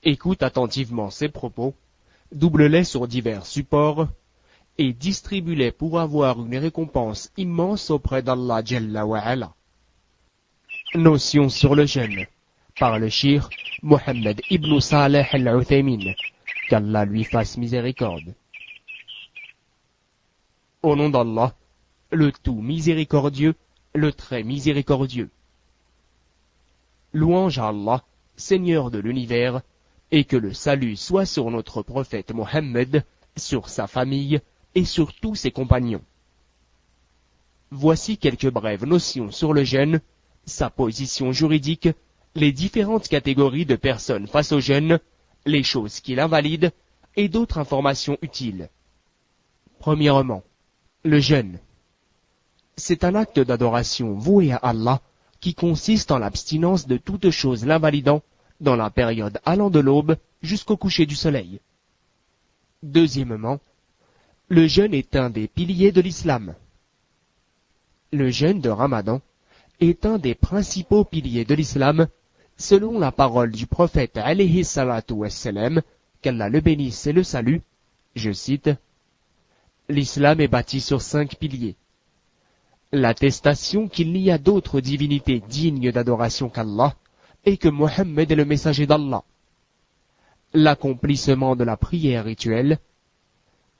Écoute attentivement ces propos, double-les sur divers supports, et distribue-les pour avoir une récompense immense auprès d'Allah Jalla wa Ala. Notion sur le jeûne, par le cheikh Mohammed ibn Saleh al-Uthaymin, qu'Allah lui fasse miséricorde. Au nom d'Allah, le tout miséricordieux, le très miséricordieux. Louange à Allah, Seigneur de l'univers, et que le salut soit sur notre prophète Mohammed, sur sa famille et sur tous ses compagnons. Voici quelques brèves notions sur le jeûne, sa position juridique, les différentes catégories de personnes face au jeûne, les choses qui l'invalident et d'autres informations utiles. Premièrement, le jeûne. C'est un acte d'adoration voué à Allah qui consiste en l'abstinence de toute chose l'invalidant dans la période allant de l'aube jusqu'au coucher du soleil. Deuxièmement, le jeûne est un des piliers de l'islam. Le jeûne de Ramadan est un des principaux piliers de l'islam, selon la parole du prophète alayhi salatu wassalam, qu'Allah le bénisse et le salue, je cite, « L'islam est bâti sur 5 piliers. L'attestation qu'il n'y a d'autre divinité digne d'adoration qu'Allah, et que Mohammed est le messager d'Allah. L'accomplissement de la prière rituelle,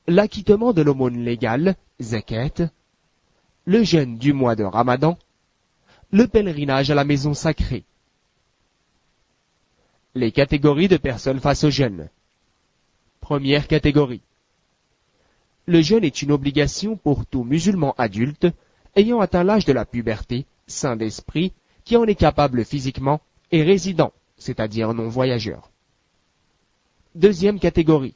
l'acquittement de l'aumône légale, zakat, le jeûne du mois de Ramadan, le pèlerinage à la maison sacrée. Les catégories de personnes face au jeûne. Première catégorie. Le jeûne est une obligation pour tout musulman adulte ayant atteint l'âge de la puberté, sain d'esprit, qui en est capable physiquement, et résident, c'est-à-dire non-voyageur. Deuxième catégorie.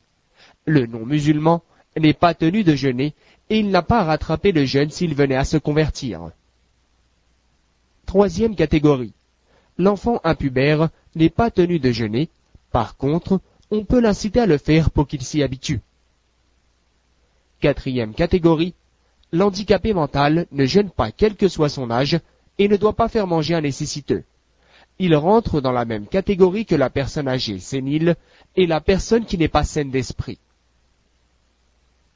Le non-musulman n'est pas tenu de jeûner et il n'a pas à rattraper le jeûne s'il venait à se convertir. Troisième catégorie. L'enfant impubère n'est pas tenu de jeûner, par contre, on peut l'inciter à le faire pour qu'il s'y habitue. Quatrième catégorie. L'handicapé mental ne jeûne pas quel que soit son âge et ne doit pas faire manger un nécessiteux. Il rentre dans la même catégorie que la personne âgée sénile et la personne qui n'est pas saine d'esprit.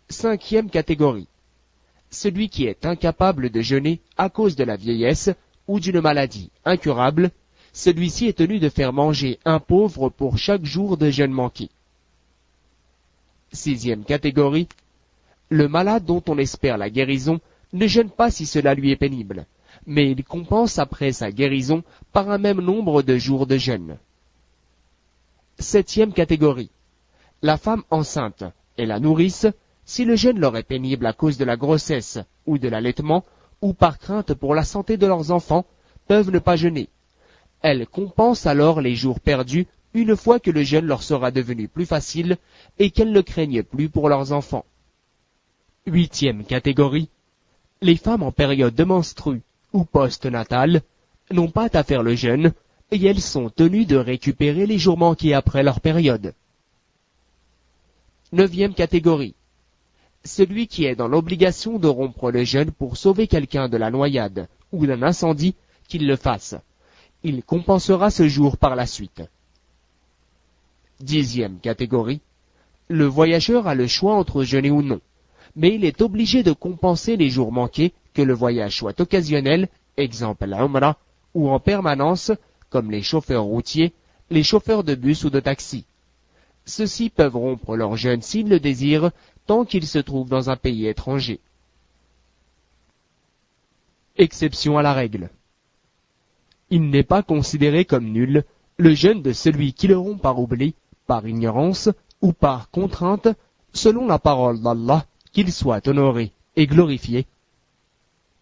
Cinquième catégorie. Celui qui est incapable de jeûner à cause de la vieillesse ou d'une maladie incurable, celui-ci est tenu de faire manger un pauvre pour chaque jour de jeûne manqué. Sixième catégorie. Le malade dont on espère la guérison ne jeûne pas si cela lui est pénible, mais il compense après sa guérison par un même nombre de jours de jeûne. Septième catégorie. La femme enceinte et la nourrice, si le jeûne leur est pénible à cause de la grossesse ou de l'allaitement, ou par crainte pour la santé de leurs enfants, peuvent ne pas jeûner. Elles compensent alors les jours perdus une fois que le jeûne leur sera devenu plus facile et qu'elles ne craignent plus pour leurs enfants. Huitième catégorie. Les femmes en période de menstrue ou post-natale n'ont pas à faire le jeûne et elles sont tenues de récupérer les jours manqués après leur période. Neuvième catégorie. Celui qui est dans l'obligation de rompre le jeûne pour sauver quelqu'un de la noyade ou d'un incendie, qu'il le fasse. Il compensera ce jour par la suite. Dixième catégorie. Le voyageur a le choix entre jeûner ou non, mais il est obligé de compenser les jours manqués, que le voyage soit occasionnel, exemple la Umrah, ou en permanence, comme les chauffeurs routiers, les chauffeurs de bus ou de taxi. Ceux-ci peuvent rompre leur jeûne s'ils le désirent, tant qu'ils se trouvent dans un pays étranger. Exception à la règle. Il n'est pas considéré comme nul le jeûne de celui qui le rompt par oubli, par ignorance ou par contrainte, selon la parole d'Allah, qu'il soit honoré et glorifié.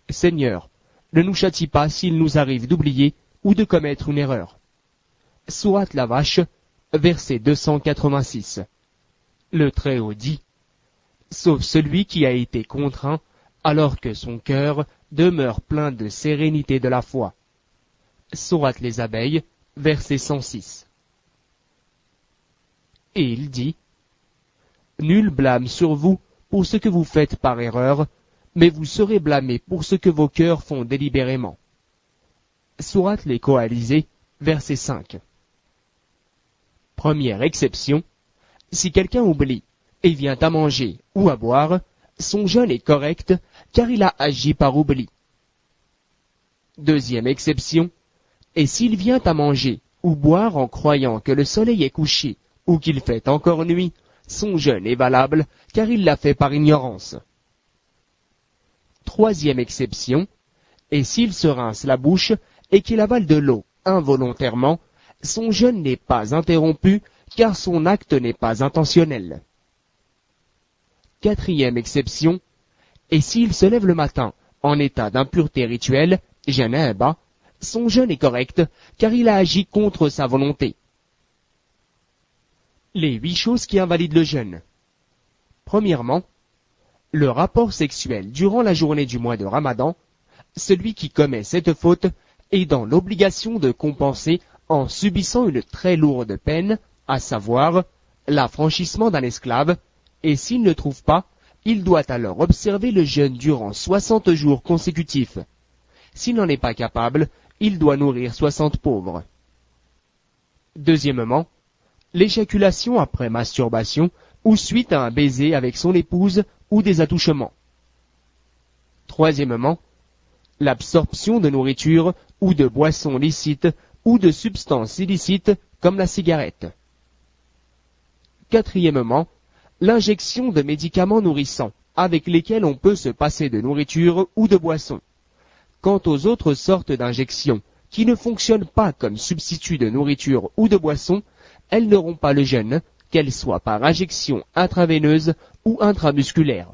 Seigneur, ne nous châtie pas s'il nous arrive d'oublier ou de commettre une erreur. Sourate la Vache, verset 286. Le Très-Haut dit, sauf celui qui a été contraint, alors que son cœur demeure plein de sérénité de la foi. Sourate les Abeilles, verset 106. Et il dit, nul blâme sur vous pour ce que vous faites par erreur, mais vous serez blâmés pour ce que vos cœurs font délibérément. Sourate les Coalisés, verset 5. Première exception, si quelqu'un oublie et vient à manger ou à boire, son jeûne est correct car il a agi par oubli. Deuxième exception, et s'il vient à manger ou boire en croyant que le soleil est couché ou qu'il fait encore nuit, son jeûne est valable car il l'a fait par ignorance. Troisième exception, et s'il se rince la bouche et qu'il avale de l'eau involontairement, son jeûne n'est pas interrompu car son acte n'est pas intentionnel. Quatrième exception, et s'il se lève le matin en état d'impureté rituelle, janaba, son jeûne est correct car il a agi contre sa volonté. Les 8 choses qui invalident le jeûne. Premièrement, le rapport sexuel durant la journée du mois de Ramadan. Celui qui commet cette faute est dans l'obligation de compenser en subissant une très lourde peine, à savoir l'affranchissement d'un esclave, et s'il ne trouve pas, il doit alors observer le jeûne durant 60 jours consécutifs. S'il n'en est pas capable, il doit nourrir 60 pauvres. Deuxièmement, l'éjaculation après masturbation ou suite à un baiser avec son épouse ou des attouchements. Troisièmement, l'absorption de nourriture ou de boissons licites ou de substances illicites comme la cigarette. Quatrièmement, l'injection de médicaments nourrissants avec lesquels on peut se passer de nourriture ou de boissons. Quant aux autres sortes d'injections qui ne fonctionnent pas comme substitut de nourriture ou de boisson, elles n'auront pas le jeûne, qu'elles soient par injection intraveineuse ou intramusculaire.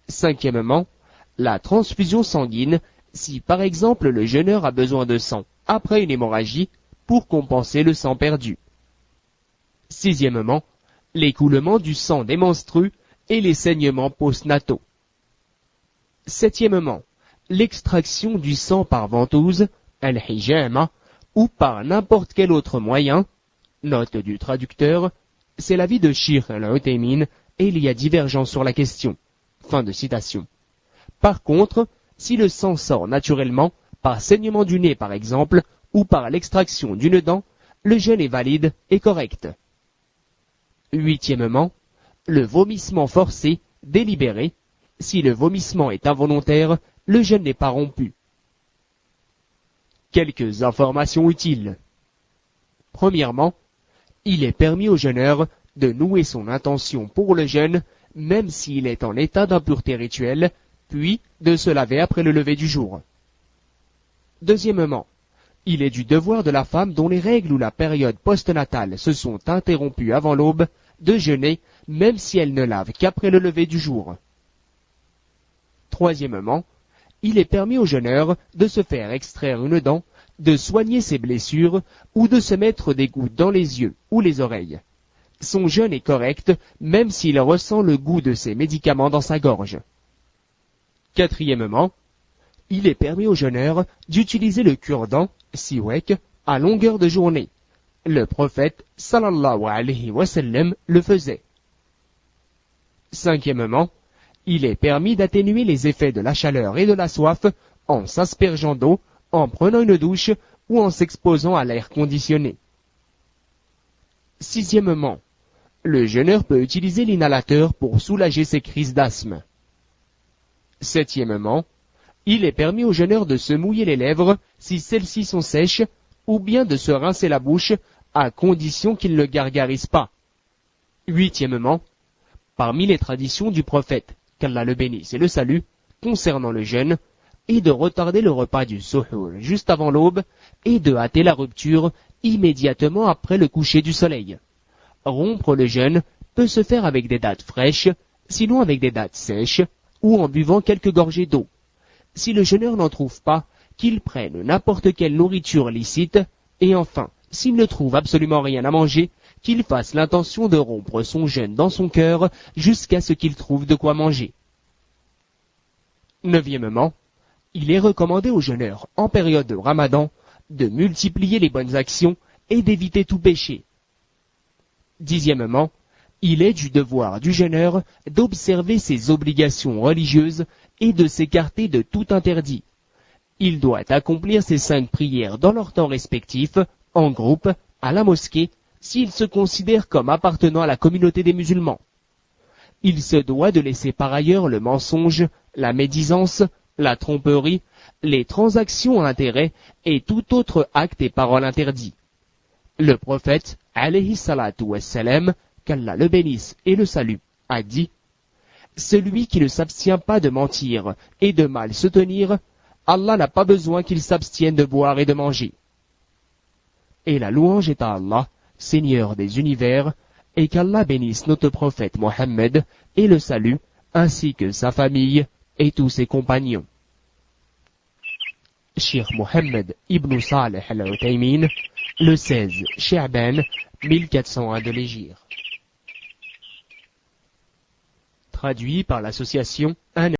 Cinquièmement, la transfusion sanguine, si par exemple le jeûneur a besoin de sang après une hémorragie pour compenser le sang perdu. Sixièmement, l'écoulement du sang des menstrues et les saignements postnataux. Septièmement, l'extraction du sang par ventouse, al-hijama, ou par n'importe quel autre moyen. Note du traducteur, c'est l'avis de Cheikh al-Uthaymin et il y a divergence sur la question. Fin de citation. Par contre, si le sang sort naturellement, par saignement du nez par exemple, ou par l'extraction d'une dent, le jeûne est valide et correct. Huitièmement, le vomissement forcé, délibéré. Si le vomissement est involontaire, le jeûne n'est pas rompu. Quelques informations utiles. Premièrement, il est permis au jeûneur de nouer son intention pour le jeûne, même s'il est en état d'impureté rituelle, puis de se laver après le lever du jour. Deuxièmement, il est du devoir de la femme dont les règles ou la période postnatale se sont interrompues avant l'aube de jeûner, même si elle ne lave qu'après le lever du jour. Troisièmement, il est permis au jeûneur de se faire extraire une dent, de soigner ses blessures ou de se mettre des gouttes dans les yeux ou les oreilles. Son jeûne est correct même s'il ressent le goût de ces médicaments dans sa gorge. Quatrièmement, il est permis au jeûneur d'utiliser le cure-dent, siwak, à longueur de journée. Le prophète, sallallahu alayhi wa sallam, le faisait. Cinquièmement, il est permis d'atténuer les effets de la chaleur et de la soif en s'aspergeant d'eau, en prenant une douche ou en s'exposant à l'air conditionné. Sixièmement, le jeûneur peut utiliser l'inhalateur pour soulager ses crises d'asthme. Septièmement, il est permis au jeûneur de se mouiller les lèvres si celles-ci sont sèches ou bien de se rincer la bouche à condition qu'il ne gargarise pas. Huitièmement, parmi les traditions du prophète, qu'Allah le bénisse et le salue, concernant le jeûne, est de retarder le repas du suhour juste avant l'aube et de hâter la rupture immédiatement après le coucher du soleil. Rompre le jeûne peut se faire avec des dattes fraîches, sinon avec des dattes sèches, ou en buvant quelques gorgées d'eau. Si le jeûneur n'en trouve pas, qu'il prenne n'importe quelle nourriture licite, et enfin, s'il ne trouve absolument rien à manger, qu'il fasse l'intention de rompre son jeûne dans son cœur jusqu'à ce qu'il trouve de quoi manger. Neuvièmement, il est recommandé aux jeûneurs en période de Ramadan de multiplier les bonnes actions et d'éviter tout péché. Dixièmement, il est du devoir du jeûneur d'observer ses obligations religieuses et de s'écarter de tout interdit. Il doit accomplir ses 5 prières dans leur temps respectif, en groupe, à la mosquée, s'il se considère comme appartenant à la communauté des musulmans. Il se doit de laisser par ailleurs le mensonge, la médisance, la tromperie, les transactions à intérêt et tout autre acte et parole interdit. Le prophète, alayhi salatu wassalam, qu'Allah le bénisse et le salue, a dit « Celui qui ne s'abstient pas de mentir et de mal se tenir, Allah n'a pas besoin qu'il s'abstienne de boire et de manger. » Et la louange est à Allah, Seigneur des univers, et qu'Allah bénisse notre prophète Mohammed et le salue, ainsi que sa famille et tous ses compagnons. Cheikh Mohammed ibn Saleh al-Uthaymin, le 16 Sha'ban 1401 de l'Hégire. Traduit par l'association